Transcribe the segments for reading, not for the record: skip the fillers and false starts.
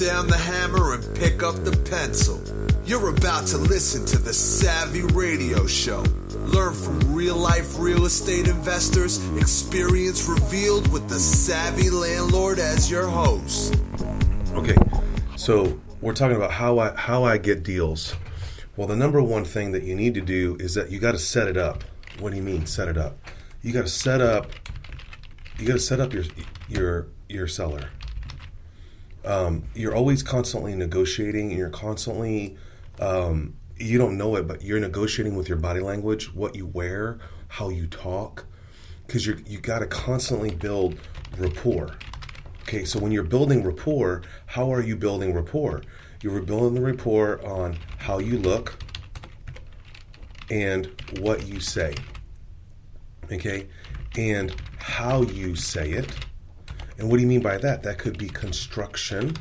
down the hammer and pick up the pencil. You're about to listen to the Savvy Radio Show. Learn from real-life real estate investors, experience revealed with the Savvy Landlord as your host. Okay, so we're talking about how I get deals. Well, the number one thing that you need to do is that you got to set it up. What do you mean, set it up? You got to set up. You got to set up your seller. You're always constantly negotiating, and you're constantly. You don't know it, but you're negotiating with your body language, what you wear, how you talk, because you got to constantly build rapport. Okay, so when you're building rapport, how are you building rapport? You're building the rapport on how you look and what you say. Okay, and how you say it. And what do you mean by that? That could be construction.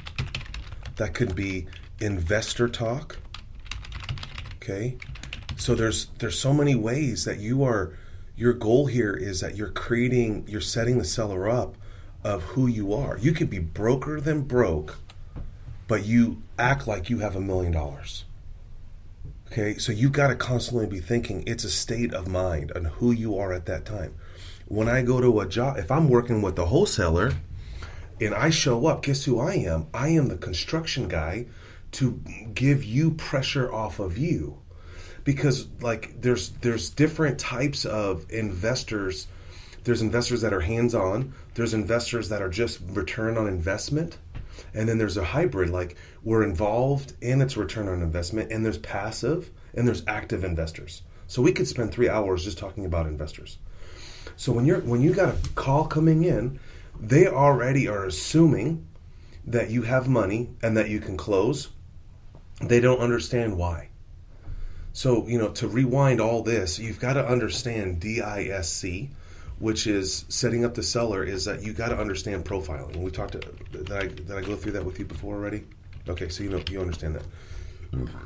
That could be investor talk. Okay, so there's so many ways that your goal here is that you're setting the seller up of who you are. You could be broker than broke, but you act like you have $1 million. Okay, so you got to constantly be thinking. It's a state of mind on who you are at that time. When I go to a job, if I'm working with a wholesaler and I show up, guess who I am? I am the construction guy to give you pressure off of you. Because like there's different types of investors. There's investors that are hands-on. There's investors that are just return on investment. And then there's a hybrid, like we're involved and it's return on investment. And there's passive and there's active investors. So we could spend 3 hours just talking about investors. So when you got a call coming in, they already are assuming that you have money and that you can close. They don't understand why. So, to rewind all this, you've got to understand DISC, which is setting up the seller, is that you got to understand profiling. We talked, did I go through that with you before already? Okay, so you understand that.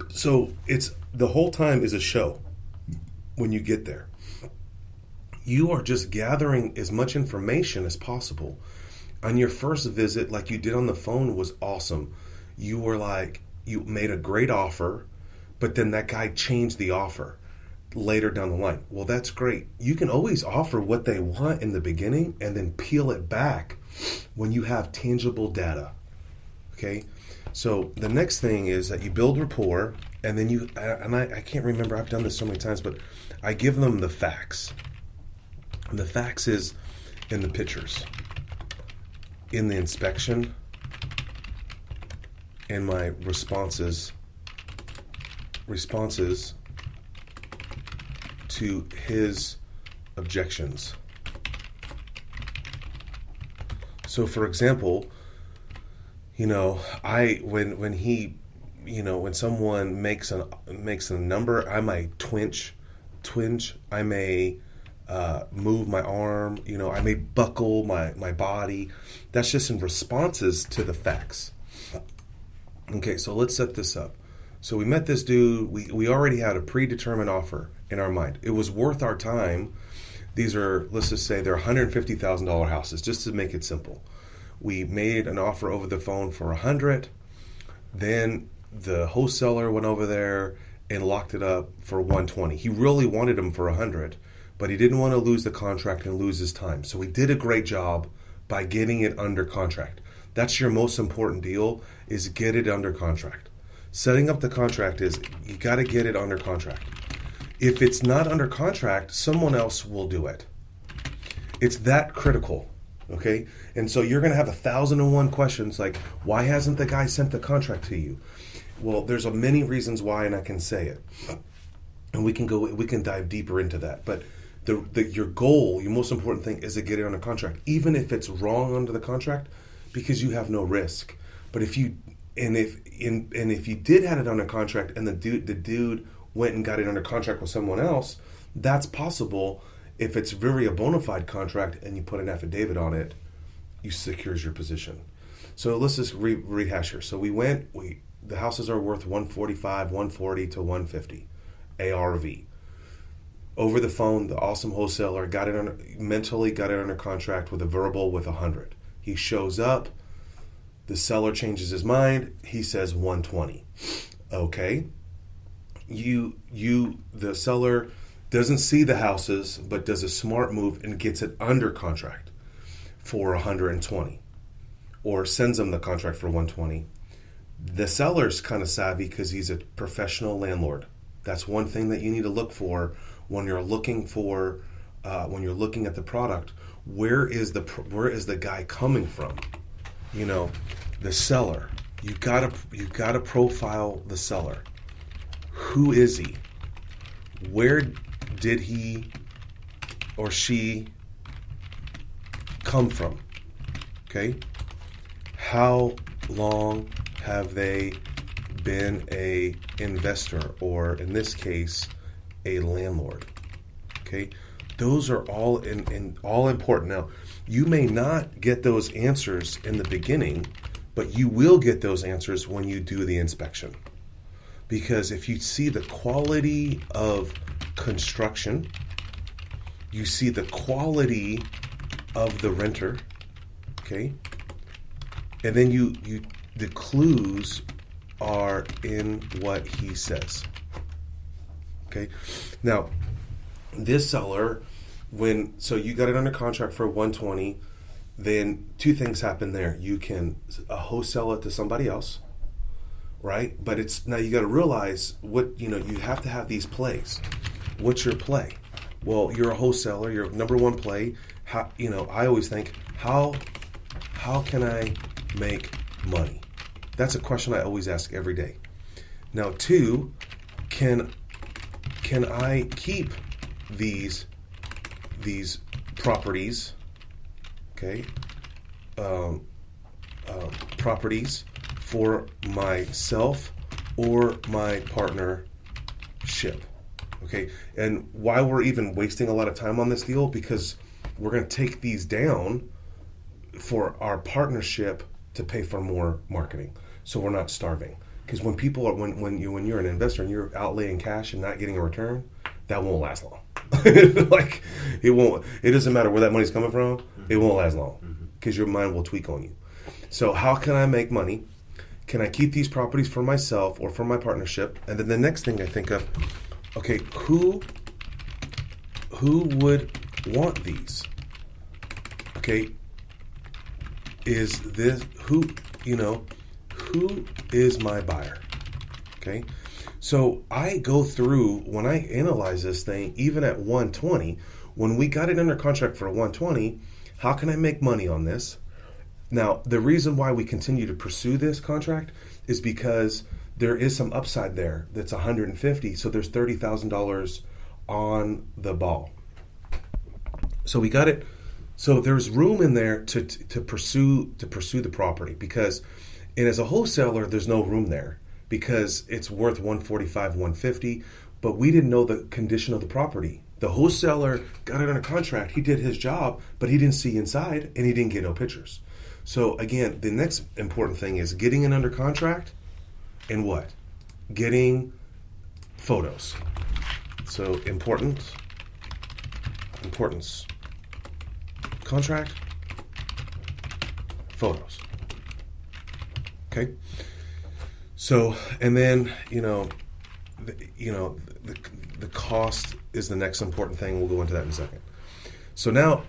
So it's the whole time is a show when you get there. You are just gathering as much information as possible. On your first visit, like you did on the phone, was awesome. You were like, you made a great offer, but then that guy changed the offer later down the line. Well, that's great. You can always offer what they want in the beginning and then peel it back when you have tangible data. Okay? So the next thing is that you build rapport, and then I can't remember, I've done this so many times, but I give them the facts. And the facts is in the pictures, in the inspection, and my responses to his objections. So for example, when someone makes a number, I might twinge, I may move my arm, I may buckle my body. That's just in responses to the facts. Okay, so let's set this up. So we met this dude. We already had a predetermined offer in our mind. It was worth our time. These are, let's just say, they're $150,000 houses, just to make it simple. We made an offer over the phone for $100,000. Then the wholesaler went over there and locked it up for $120,000. He really wanted them for $100,000, but he didn't want to lose the contract and lose his time. So we did a great job by getting it under contract. That's your most important deal, is get it under contract. Setting up the contract is, you got to get it under contract. If it's not under contract, someone else will do it. It's that critical, okay? And so you're going to have 1,001 questions like, why hasn't the guy sent the contract to you? Well, there's many reasons why, and I can say it. And we can dive deeper into that. But your goal, your most important thing, is to get it under contract, even if it's wrong under the contract, because you have no risk. But if you did have it under contract and the dude went and got it under contract with someone else, that's possible. If it's very a bona fide contract and you put an affidavit on it, you secures your position. So let's just rehash here. So the houses are worth 145, 140 to 150 ARV. Over the phone, the awesome wholesaler got it under contract with a verbal with 100. He shows up. The seller changes his mind. He says 120. Okay. The seller doesn't see the houses, but does a smart move and gets it under contract for 120, or sends them the contract for 120. The seller's kind of savvy because he's a professional landlord. That's one thing that you need to look for when you're looking at the product. Where is the guy coming from? The seller. You gotta profile the seller. Who is he? Where did he or she come from? Okay. How long have they been a investor, or in this case, a landlord? Okay. Those are all all important. Now, you may not get those answers in the beginning, but you will get those answers when you do the inspection. Because if you see the quality of construction, you see the quality of the renter, okay? And then the clues are in what he says. Okay? Now, this seller, so you got it under contract for 120, then two things happen there. You can wholesale it to somebody else, right? But now you got to realize you have to have these plays. What's your play? Well, you're a wholesaler. Your number one play. I always think, how can I make money? That's a question I always ask every day. Now, two, can I keep these properties? Okay, properties for myself or my partnership. Okay, and why we're even wasting a lot of time on this deal, because we're going to take these down for our partnership to pay for more marketing, so we're not starving. Because when when you're an investor and you're outlaying cash and not getting a return, that won't last long. Like, it won't. It doesn't matter where that money's coming from. It won't last long because your mind will tweak on you. So how can I make money? Can I keep these properties for myself or for my partnership? And then the next thing I think of, okay, who would want these? Okay, is this who is my buyer? Okay, so I go through, when I analyze this thing, even at 120, when we got it under contract for 120, how can I make money on this? Now, the reason why we continue to pursue this contract is because there is some upside there that's 150, so there's $30,000 on the ball. So we got it. So there's room in there to pursue the property, because, and as a wholesaler, there's no room there because it's worth 145, 150, but we didn't know the condition of the property. The wholesaler got it under contract. He did his job, but he didn't see inside and he didn't get no pictures. So again, the next important thing is getting it under contract and what? Getting photos. So importance, contract, photos. Okay. So, and then, the cost is the next important thing. We'll go into that in a second. So now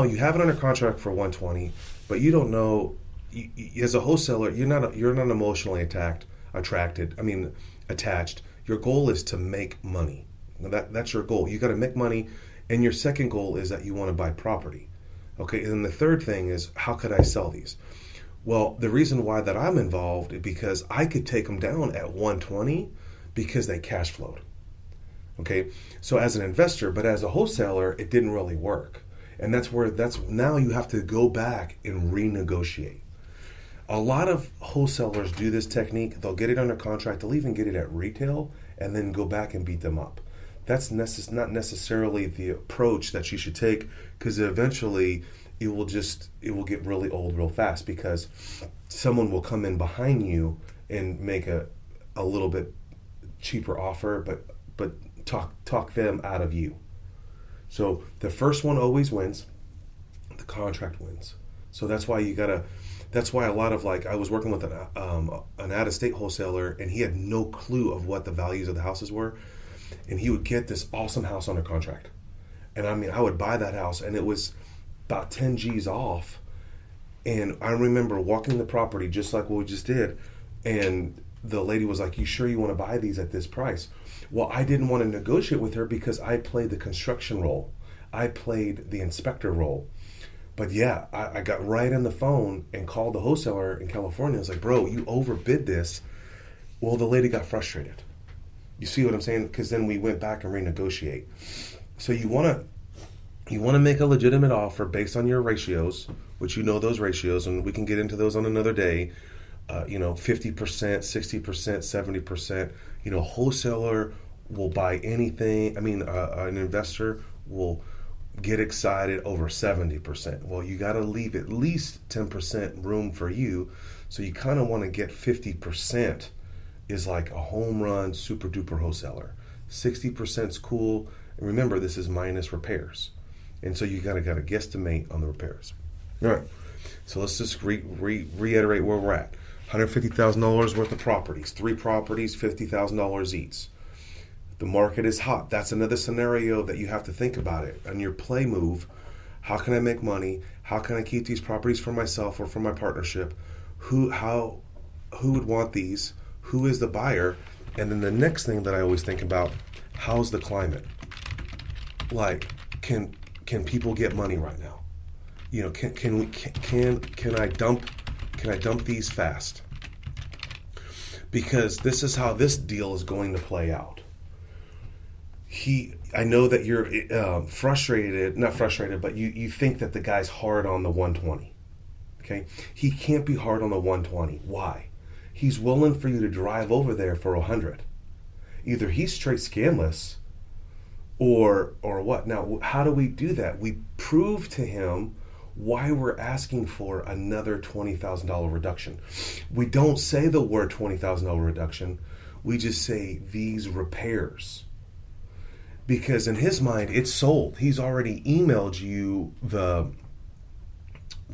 you have it under contract for 120, but you don't know, as a wholesaler, you're not emotionally attached. Your goal is to make money. Now that's your goal. You got to make money, and your second goal is that you want to buy property. Okay, and then the third thing is, how could I sell these? Well, the reason why that I'm involved is because I could take them down at 120 because they cash flowed. Okay, so as an investor, but as a wholesaler, it didn't really work. And now you have to go back and renegotiate. A lot of wholesalers do this technique. They'll get it under contract. They'll even get it at retail and then go back and beat them up. That's not necessarily the approach that you should take, because eventually it will get really old real fast, because someone will come in behind you and make a little bit cheaper offer, but talk them out of you. So the first one always wins. The contract wins. So that's why that's why a lot of, like, I was working with an out-of-state wholesaler, and he had no clue of what the values of the houses were. And he would get this awesome house under contract. And I mean, I would buy that house, and it was about 10 G's off. And I remember walking the property just like what we just did. And the lady was like, "You sure you want to buy these at this price?" Well, I didn't want to negotiate with her because I played the construction role. I played the inspector role. But yeah, I got right on the phone and called the wholesaler in California. I was like, "Bro, you overbid this." Well, the lady got frustrated. You see what I'm saying? Because then we went back and renegotiate. So you want to make a legitimate offer based on your ratios, which you know those ratios, and we can get into those on another day. 50%, 60%, 70%. Wholesaler will buy anything. I mean, an investor will get excited over 70%. Well, you got to leave at least 10% room for you. So you kind of want to get 50% is like a home run, super duper wholesaler. 60% is cool. And remember, this is minus repairs. And so you got to guesstimate on the repairs. All right. So let's just reiterate where we're at. $150,000 worth of properties. 3 properties, $50,000 each. The market is hot. That's another scenario that you have to think about it. On your play move, how can I make money? How can I keep these properties for myself or for my partnership? Who would want these? Who is the buyer? And then the next thing that I always think about, how's the climate? Like, can people get money right now? Can I dump these fast? Because this is how this deal is going to play out. I know that you're not frustrated, but you think that the guy's hard on the 120. Okay? He can't be hard on the 120. Why? He's willing for you to drive over there for 100. Either he's straight scamless or what? Now, how do we do that? We prove to him why we're asking for another $20,000 reduction. We don't say the word $20,000 reduction. We just say these repairs. Because in his mind, it's sold. He's already emailed you the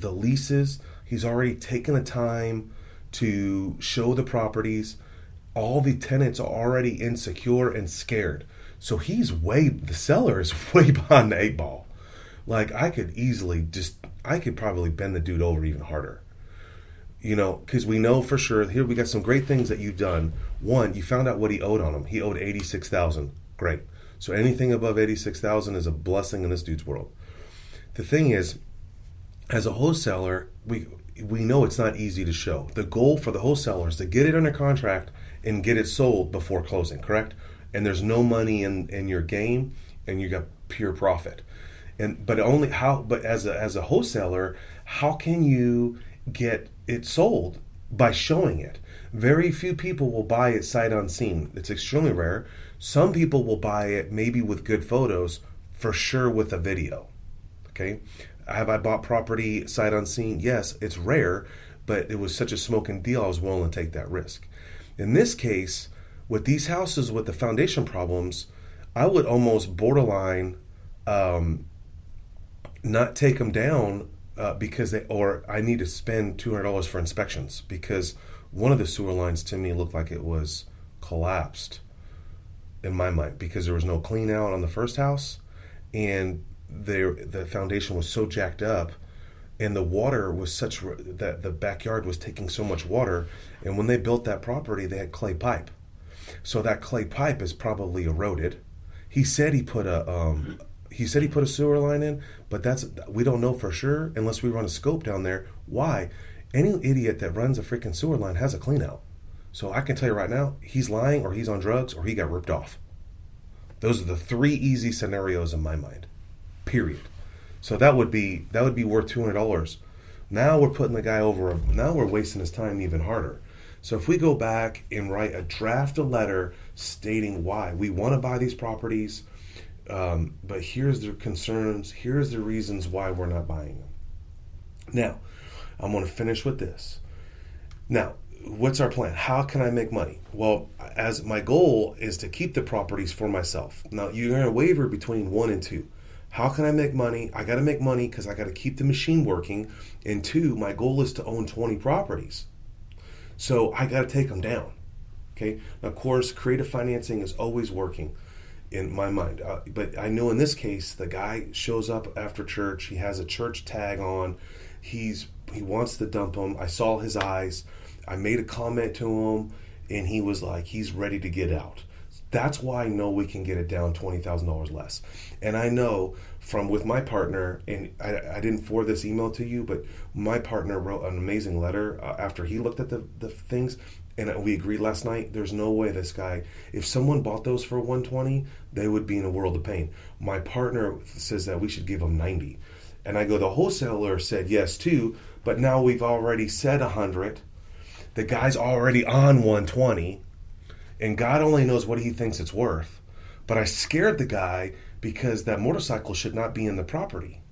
leases. He's already taken the time to show the properties. All the tenants are already insecure and scared. So the seller is way behind the 8 ball. Like, I could probably bend the dude over even harder. Because we know for sure, here we got some great things that you've done. One, you found out what he owed on him. He owed $86,000. Great. So anything above $86,000 is a blessing in this dude's world. The thing is, as a wholesaler, we know it's not easy to show. The goal for the wholesaler is to get it under contract and get it sold before closing, correct? And there's no money in your game, and you got pure profit. But as a wholesaler, how can you get it sold? By showing it. Very few people will buy it sight unseen. It's extremely rare. Some people will buy it maybe with good photos, for sure with a video. Okay? Have I bought property sight unseen? Yes, it's rare, but it was such a smoking deal, I was willing to take that risk. In this case, with these houses with the foundation problems, I would almost borderline not take them down because I need to spend $200 for inspections, because one of the sewer lines to me looked like it was collapsed in my mind, because there was no clean out on the first house, and the foundation was so jacked up, and the water was such that the backyard was taking so much water. And when they built that property, they had clay pipe, so that clay pipe is probably eroded. He said he put a sewer line in, but we don't know for sure unless we run a scope down there. Why? Any idiot that runs a freaking sewer line has a clean out. So I can tell you right now, he's lying, or he's on drugs, or he got ripped off. Those are the 3 easy scenarios in my mind. Period. So that would be worth $200. Now we're putting the guy over. Now we're wasting his time even harder. So if we go back and draft a letter stating why we want to buy these properties, but here's their concerns, here's the reasons why we're not buying them. Now, I'm going to finish with this. Now, what's our plan? How can I make money? Well, as my goal is to keep the properties for myself. Now, you're going to waver between 1 and 2. how can I make money? I got to make money because I got to keep the machine working. And 2, my goal is to own 20 properties. So I got to take them down. Okay. Now, of course, creative financing is always working in my mind. But I know in this case, the guy shows up after church. He has a church tag on. He wants to dump him. I saw his eyes. I made a comment to him, and he was like, he's ready to get out. That's why I know we can get it down $20,000 less. And I know with my partner, and I didn't forward this email to you, but my partner wrote an amazing letter after he looked at the things, and we agreed last night, there's no way this guy, if someone bought those for 120, they would be in a world of pain. My partner says that we should give them 90. And I go, the wholesaler said yes too, but now we've already said 100. The guy's already on 120. And God only knows what he thinks it's worth. But I scared the guy because that motorcycle should not be in the property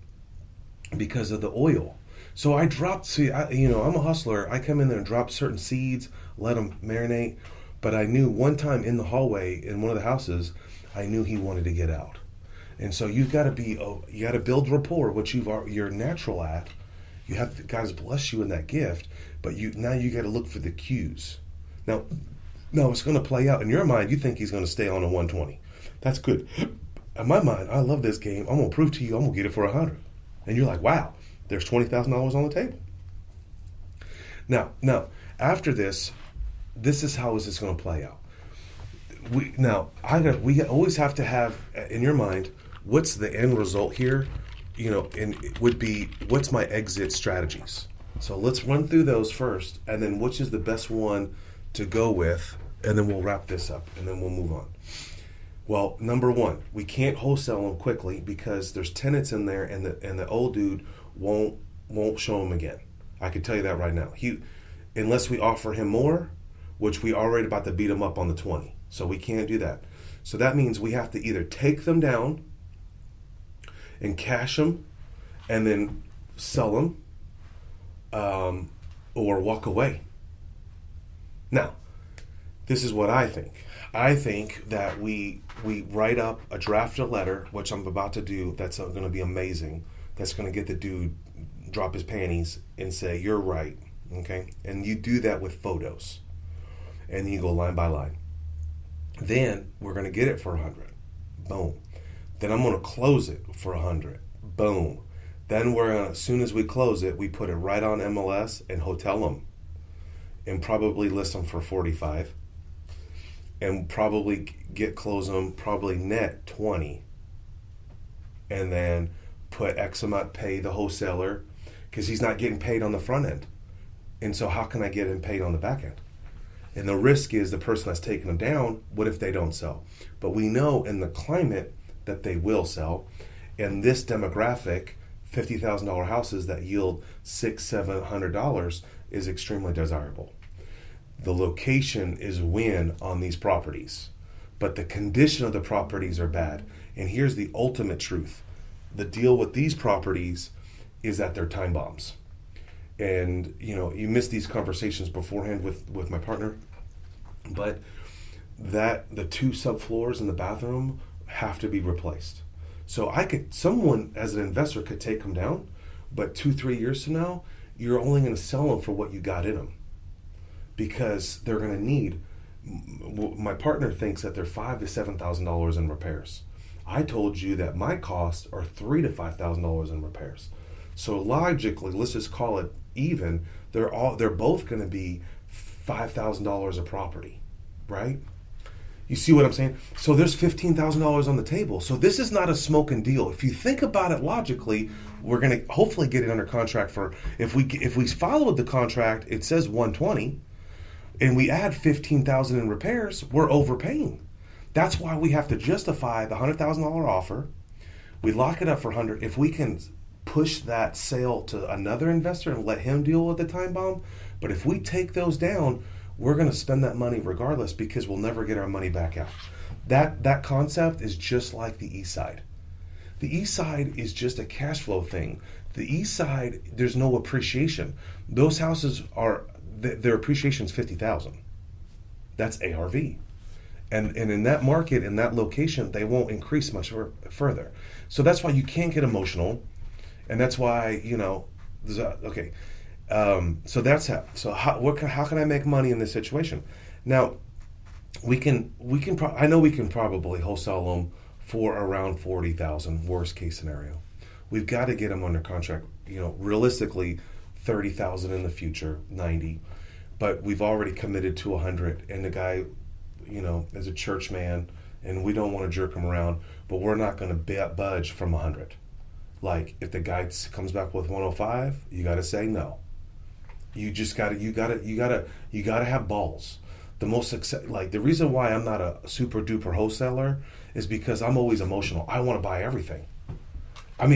because of the oil. So I dropped, I'm a hustler. I come in there and drop certain seeds, let them marinate. But I knew one time in the hallway in one of the houses, I knew he wanted to get out. And so you got to build rapport, which you're natural at. You have, God's blessed you in that gift, but now you got to look for the cues. Now, it's going to play out. In your mind, you think he's going to stay on a 120. That's good. In my mind, I love this game. I'm going to prove to you I'm going to get it for 100. And you're like, wow, there's $20,000 on the table. Now, after this is how is this going to play out. We always have to have in your mind, what's the end result here? And it would be, what's my exit strategies? So let's run through those first, and then which is the best one to go with, and then we'll wrap this up, and then we'll move on. Well, number 1, we can't wholesale them quickly because there's tenants in there, and the old dude won't show them again. I can tell you that right now. Unless we offer him more, which we already about to beat him up on the 20, so we can't do that. So that means we have to either take them down and cash them, and then sell them, or walk away. Now, this is what I think. I think that we write up a drafted letter, which I'm about to do, that's going to be amazing. That's going to get the dude drop his panties and say, you're right, okay? And you do that with photos. And you go line by line. Then we're going to get it for 100. Boom. Then I'm going to close it for 100. Boom. Then as soon as we close it, we put it right on MLS and hotel them. And probably list them for 45, and probably close them, probably net 20, and then put X amount, pay the wholesaler, because he's not getting paid on the front end. And so how can I get him paid on the back end? And the risk is the person that's taking them down, what if they don't sell? But we know in the climate that they will sell. And this demographic, $50,000 houses that yield $600-700 is extremely desirable. The location is win on these properties, but the condition of the properties are bad. And here's the ultimate truth. The deal with these properties is that they're time bombs. And you missed these conversations beforehand with my partner, but that the 2 subfloors in the bathroom have to be replaced. So someone as an investor could take them down, but 2-3 years from now, you're only going to sell them for what you got in them, because they're going to need. My partner thinks that they're $5,000 to $7,000 in repairs. I told you that my costs are $3,000 to $5,000 in repairs. So logically, let's just call it even. They're both going to be $5,000 a property, right? You see what I'm saying? So there's $15,000 on the table. So this is not a smoking deal. If you think about it logically, we're going to hopefully get it under contract for, if we followed the contract, it says 120, and we add 15,000 in repairs, we're overpaying. That's why we have to justify the $100,000 offer. We lock it up for 100. If we can push that sale to another investor and let him deal with the time bomb, but if we take those down, we're going to spend that money regardless, because we'll never get our money back out. That concept is just like the East Side. The East Side is just a cash flow thing. The East Side, there's no appreciation. Those houses their appreciation is $50,000. That's ARV. And in that market, in that location, they won't increase much further. So that's why you can't get emotional. And that's why, okay. So that's how. So how can I make money in this situation? Now, I know we can probably wholesale them for around 40,000, worst case scenario. We've got to get them under contract, realistically 30,000 in the future, 90. But we've already committed to 100, and the guy, is a church man, and we don't want to jerk him around, but we're not going to budge from 100. Like, if the guy comes back with 105, you got to say no. You gotta have balls. The reason why I'm not a super duper wholesaler is because I'm always emotional. I want to buy everything. I'm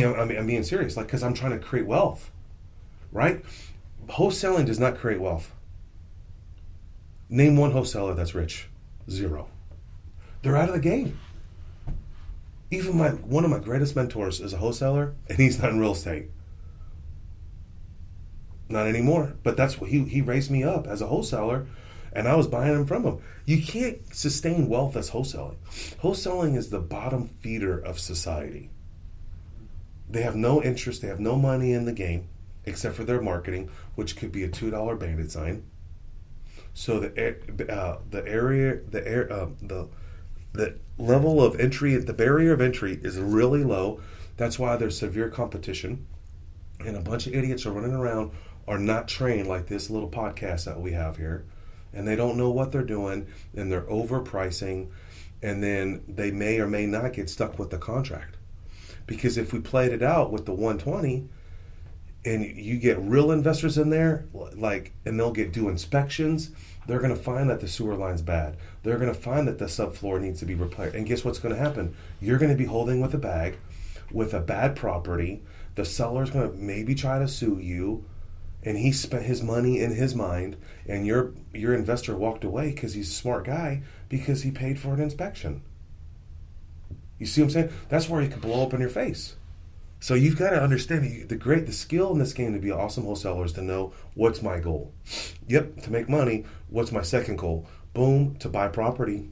being serious, because I'm trying to create wealth, right? Wholesaling does not create wealth. Name one wholesaler that's rich. 0. They're out of the game. Even one of my greatest mentors is a wholesaler, and he's not in real estate. Not anymore. But that's what he raised me up as a wholesaler, and I was buying them from him. You can't sustain wealth as wholesaling. Wholesaling is the bottom feeder of society. They have no interest. They have no money in the game, except for their marketing, which could be a $2 bandit sign. So the level of entry, the barrier of entry is really low. That's why there's severe competition, and a bunch of idiots are running around, are not trained like this little podcast that we have here, and they don't know what they're doing, and they're overpricing, and then they may or may not get stuck with the contract. Because if we played it out with the 120, and you get real investors in there, and they'll do inspections, they're going to find that the sewer line's bad. They're going to find that the subfloor needs to be repaired. And guess what's going to happen? You're going to be holding with a bag with a bad property. The seller's going to maybe try to sue you, and he spent his money in his mind, and your investor walked away because he's a smart guy because he paid for an inspection. You see what I'm saying? That's where he could blow up in your face. So you've got to understand the skill in this game to be an awesome wholesaler is to know what's my goal. Yep, to make money. What's my second goal? Boom, to buy property.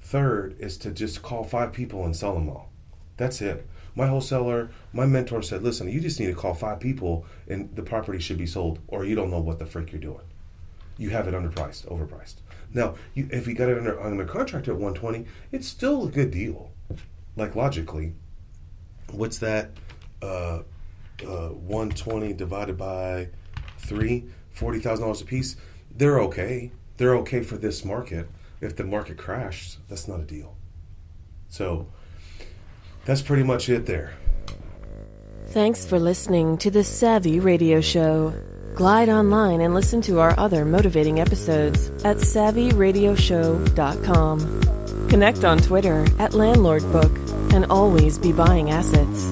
Third is to just call 5 people and sell them all. That's it. My wholesaler, my mentor said, listen, you just need to call 5 people and the property should be sold, or you don't know what the frick you're doing. You have it overpriced. Now, if you got it under contract at 120, it's still a good deal. Logically, what's that? 120 divided by 3, $40,000 a piece. They're okay. They're okay for this market. If the market crashed, that's not a deal. So that's pretty much it there. Thanks for listening to the Savvy Radio Show. Glide online and listen to our other motivating episodes at savvyradioshow.com. Connect on Twitter at LandlordBook and always be buying assets.